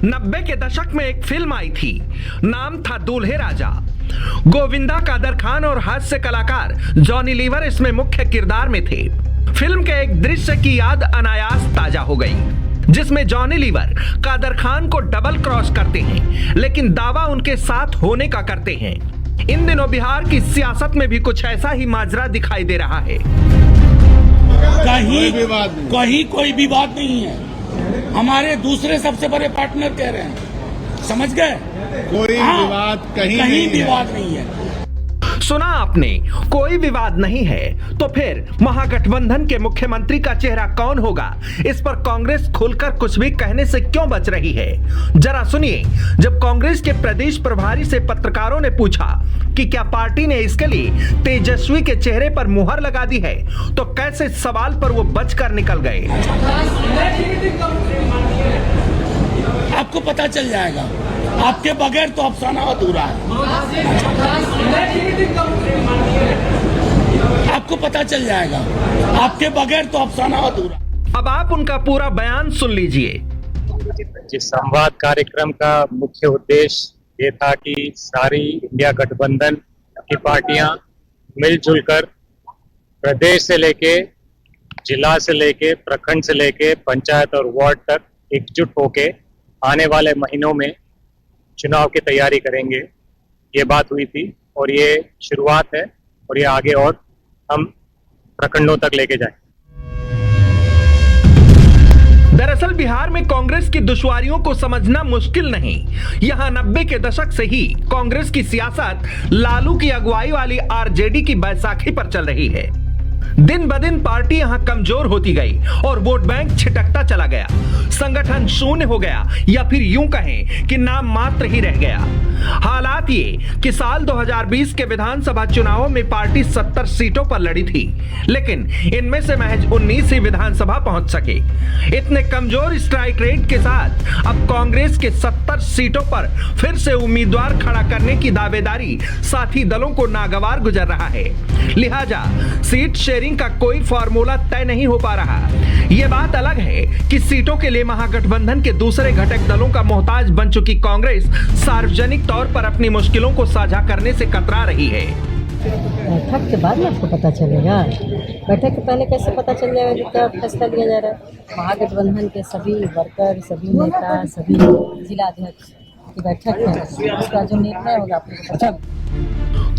90 के दशक में एक फिल्म आई थी, नाम था दूल्हे राजा। गोविंदा, कादर खान और हास्य कलाकार जॉनी लीवर इसमें मुख्य किरदार में थे। फिल्म के एक दृश्य की याद अनायास ताजा हो गई, जिसमें जॉनी लीवर कादर खान को डबल क्रॉस करते हैं, लेकिन दावा उनके साथ होने का करते हैं। इन दिनों बिहार की सियासत में भी कुछ ऐसा ही माजरा दिखाई दे रहा है। कहीं कोई विवाद नहीं है। हमारे दूसरे सबसे बड़े पार्टनर कह रहे हैं, समझ गए? कोई विवाद कहीं विवाद नहीं है। सुना आपने, कोई विवाद नहीं है। तो फिर महागठबंधन के मुख्यमंत्री का चेहरा कौन होगा? इस पर कांग्रेस खुलकर कुछ भी कहने से क्यों बच रही है? जरा सुनिए। जब कांग्रेस के प्रदेश प्रभारी से पत्रकारों ने पूछा कि क्या पार्टी ने इसके लिए तेजस्वी के चेहरे पर मुहर लगा दी है, तो कैसे सवाल पर वो बचकर निकल गए। आपको पता चल जाएगा, आपके बगैर तो अफसाना अधूरा है। आपको पता चल जाएगा, आपके बगैर तो अफसाना अधूरा। अब आप उनका पूरा बयान सुन लीजिए। जिस संवाद कार्यक्रम का मुख्य उद्देश्य ये था कि सारी इंडिया गठबंधन की पार्टियां मिलजुल कर प्रदेश से लेके जिला से लेके प्रखंड से लेके पंचायत और वार्ड तक एकजुट होके आने वाले महीनों में चुनाव की तैयारी करेंगे। ये बात हुई थी और ये शुरुआत है और ये आगे और हम प्रखंडों तक लेके जाएं। दरअसल बिहार में कांग्रेस की दुश्वारियों को समझना मुश्किल नहीं। यहाँ 90 के दशक से ही कांग्रेस की सियासत लालू की अगुवाई वाली आरजेडी की बैसाखी पर चल रही है। दिन ब दिन पार्टी यहाँ कमजोर होती गई और वोट बैंक छिटकता चला गया। संगठन शून्य हो गया, या फिर यूं कहें कि नाम मात्र ही रह गया। हालात ये कि साल 2020 के विधानसभा चुनावों में पार्टी 70 सीटों पर लड़ी थी, लेकिन इनमें से महज 19 ही विधानसभा पहुंच सके। इतने कमजोर स्ट्राइक रेट के साथ अब कांग्रेस के 70 सीटों पर फिर से उम्मीदवार खड़ा करने की दावेदारी साथी दलों को नागवार गुजर रहा है। लिहाजा सीट शेयरिंग का कोई फॉर्मूला तय नहीं हो पा रहा। यह बात अलग है कि सीटों के लिए महागठबंधन के दूसरे घटक दलों का मोहताज बन चुकी कांग्रेस सार्वजनिक तौर पर अपनी मुश्किलों को साझा करने से कतरा रही है। बैठक के बाद में आपको पता चलेगा। बैठक के पहले कैसे पता चल जाएगा कि क्या फैसला लिया जा रहा है? महागठबंधन के सभी वर्कर, सभी नेता, सभी जिला अध्यक्ष की बैठक है, उसका जो निर्णय होगा आपको पता।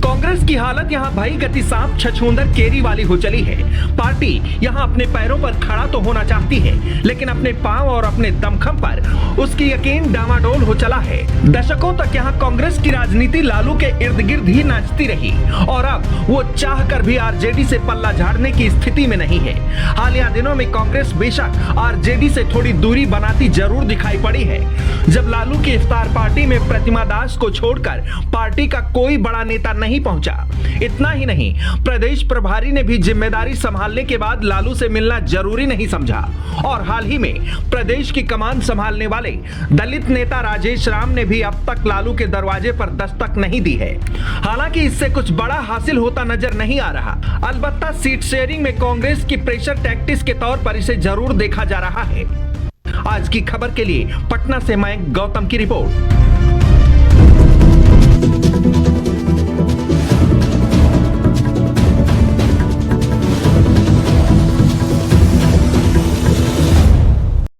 कांग्रेस की हालत यहाँ भई गति सांप छछूंदर केरी वाली हो चली है। पार्टी यहाँ अपने पैरों पर खड़ा तो होना चाहती है, लेकिन अपने पांव और अपने दमखम पर उसकी यकीन डामाडोल हो चला है। दशकों तक यहाँ कांग्रेस की राजनीति लालू के इर्द गिर्द ही नाचती रही और अब वो चाह कर भी आरजेडी से पल्ला झाड़ने की स्थिति में नहीं है। हालिया दिनों में कांग्रेस बेशक आरजेडी से थोड़ी दूरी बनाती जरूर दिखाई पड़ी है। जब लालू की इफ्तार पार्टी में प्रतिमा दास को छोड़कर पार्टी का कोई बड़ा नेता नहीं पहुंचा। इतना ही नहीं, प्रदेश प्रभारी ने भी जिम्मेदारी संभालने के बाद लालू से मिलना जरूरी नहीं समझा और हाल ही में प्रदेश की कमान संभालने वाले दलित नेता राजेश राम ने भी अब तक लालू के दरवाजे पर दस्तक नहीं दी है। हालांकि इससे कुछ बड़ा हासिल होता नजर नहीं आ रहा। अलबत्ता सीट शेयरिंग में कांग्रेस की प्रेशर टैक्टिक्स के तौर पर इसे जरूर देखा जा रहा है। आज की खबर के लिए पटना से मैं गौतम की रिपोर्ट।